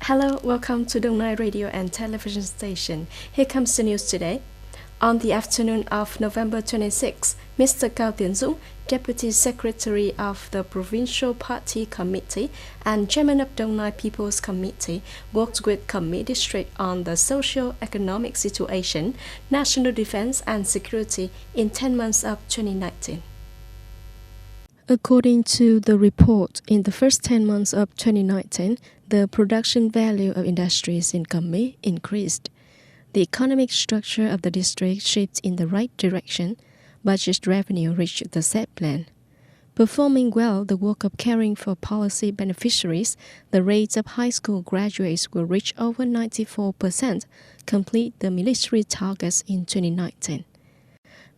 Hello, welcome to Đông Nai Radio and Television Station. Here comes the news today. On the afternoon of November 26, Mr. Cao Tianzung, Deputy Secretary of the Provincial Party Committee and Chairman of Đông Nai People's Committee, worked with Khmer District on the socio-economic situation, national defense and security in 10 months of 2019. According to the report, in the first 10 months of 2019, the production value of industries in Khmer increased. The economic structure of the district shifted in the right direction. Budget revenue reached the set plan. Performing well the work of caring for policy beneficiaries, the rates of high school graduates will reach over 94%, complete the military targets in 2019.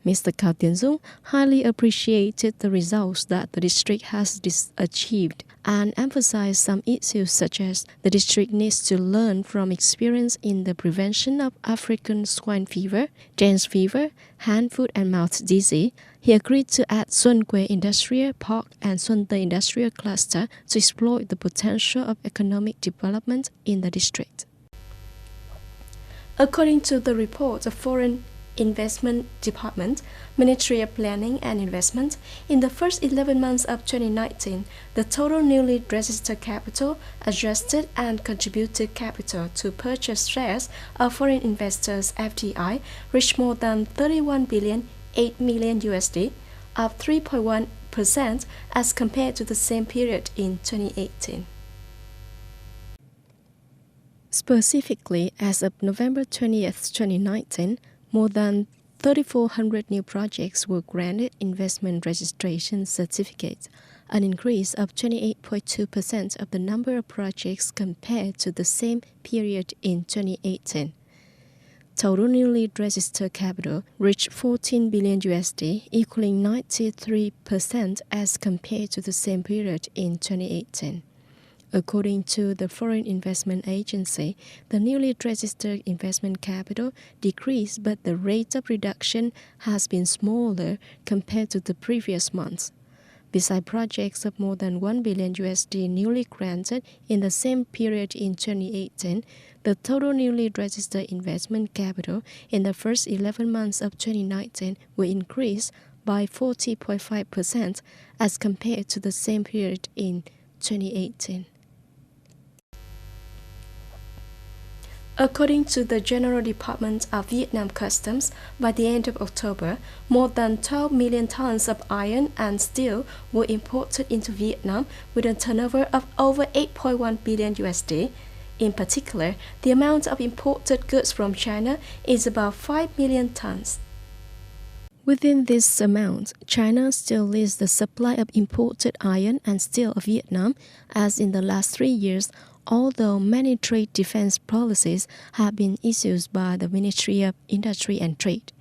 Mr. Cao Tianzung highly appreciated the results that the district has achieved and emphasized some issues such as the district needs to learn from experience in the prevention of African swine fever, dengue fever, hand, foot and mouth disease. He agreed to add Xuân Quế Industrial Park and Xuân Tây Industrial Cluster to exploit the potential of economic development in the district. According to the report of Foreign Investment Department, Ministry of Planning and Investment, in the first 11 months of 2019, the total newly registered capital, adjusted and contributed capital to purchase shares of foreign investors (FDI) reached more than 31 billion 8 million USD, up 3.1% as compared to the same period in 2018. Specifically, as of November 20th, 2019, more than 3,400 new projects were granted investment registration certificates, an increase of 28.2% of the number of projects compared to the same period in 2018. Total newly registered capital reached 14 billion USD, equaling 93% as compared to the same period in 2018. According to the Foreign Investment Agency, the newly registered investment capital decreased, but the rate of reduction has been smaller compared to the previous months. Besides projects of more than 1 billion USD newly granted in the same period in 2018, the total newly registered investment capital in the first 11 months of 2019 will increase by 40.5% as compared to the same period in 2018. According to the General Department of Vietnam Customs, by the end of October, more than 12 million tons of iron and steel were imported into Vietnam with a turnover of over 8.1 billion USD. In particular, the amount of imported goods from China is about 5 million tons. Within this amount, China still leads the supply of imported iron and steel of Vietnam, as in the last 3 years, although many trade defense policies have been issued by the Ministry of Industry and Trade.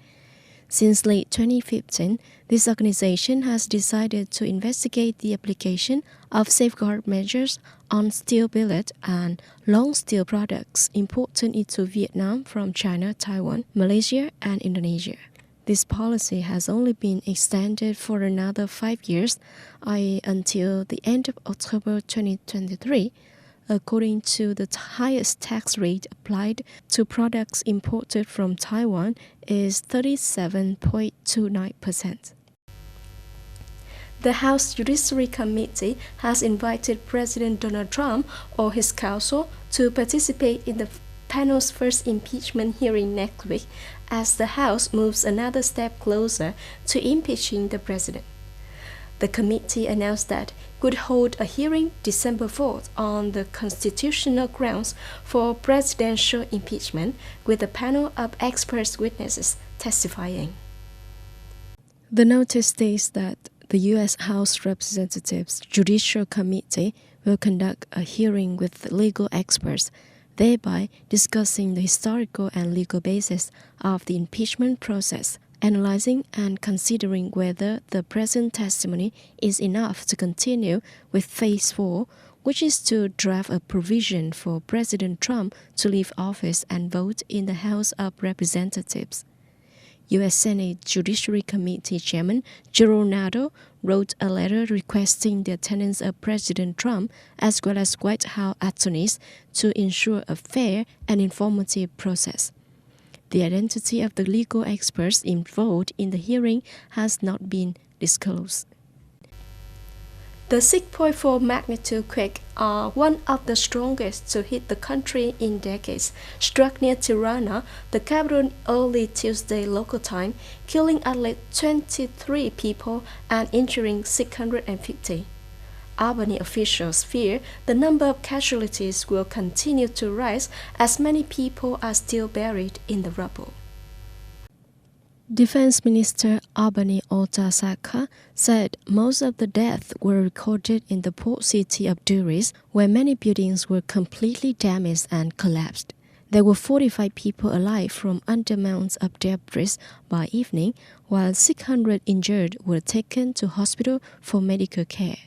Since late 2015, this organization has decided to investigate the application of safeguard measures on steel billet and long steel products imported into Vietnam from China, Taiwan, Malaysia, and Indonesia. This policy has only been extended for another 5 years, i.e. until the end of October 2023, according to the highest tax rate applied to products imported from Taiwan is 37.29%. The House Judiciary Committee has invited President Donald Trump or his counsel to participate in the panel's first impeachment hearing next week as the House moves another step closer to impeaching the president. The committee announced that it would hold a hearing December 4th on the constitutional grounds for presidential impeachment with a panel of expert witnesses testifying. The notice states that the U.S. House of Representatives Judicial Committee will conduct a hearing with legal experts, thereby discussing the historical and legal basis of the impeachment process, analyzing and considering whether the present testimony is enough to continue with Phase 4, which is to draft a provision for President Trump to leave office and vote in the House of Representatives. U.S. Senate Judiciary Committee Chairman Geronado wrote a letter requesting the attendance of President Trump as well as White House attorneys to ensure a fair and informative process. The identity of the legal experts involved in the hearing has not been disclosed. The 6.4 magnitude quake, one of the strongest to hit the country in decades, struck near Tirana, the capital, early Tuesday local time, killing at least 23 people and injuring 650. Albany officials fear the number of casualties will continue to rise as many people are still buried in the rubble. Defense Minister Albany Otasaka said most of the deaths were recorded in the port city of Duris, where many buildings were completely damaged and collapsed. There were 45 people alive from under mounds of debris by evening, while 600 injured were taken to hospital for medical care.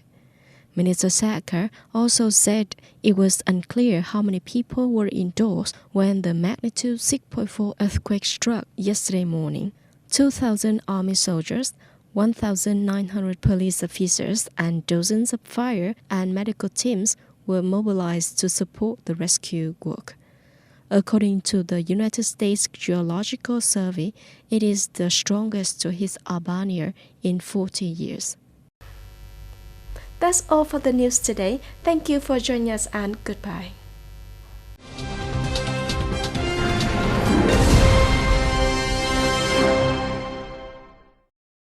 Minister Sacker also said it was unclear how many people were indoors when the magnitude 6.4 earthquake struck yesterday morning. 2,000 army soldiers, 1,900 police officers, and dozens of fire and medical teams were mobilized to support the rescue work. According to the United States Geological Survey, it is the strongest to hit Albania in 40 years. That's all for the news today. Thank you for joining us and goodbye.